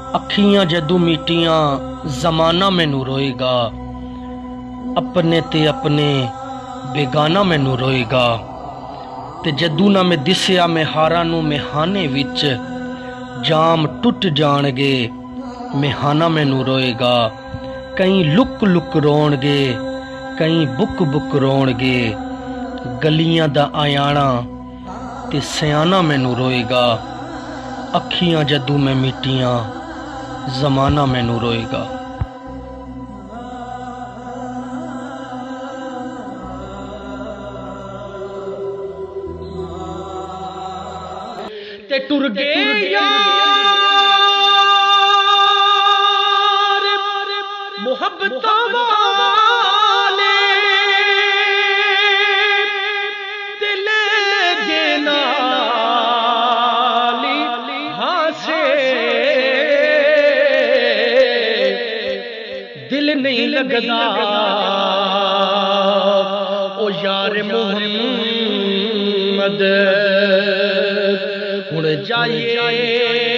अखियां जदू मीटियां जमाना मैनू रोएगा, अपने ते अपने बेगाना मैनू रोएगा। ते जदू ना मैं दिसिया मैं हारा नू मेहाने विच, जाम टुट जाणगे मेहाना मैनू रोएगा। कई लुक लुक रोणगे, कई बुक बुक रोणगे, गलियां दा आयाना ते सियाना मैनू रोएगा। अखियां जदू मैं मीटियां जमाना मैनू रोएगा। ते टुर गए यार मुहब्बतां वाले, ते ले गए नाली हासे। दिल नहीं लगदा ओ यार मोहम्मद, हुण जाइए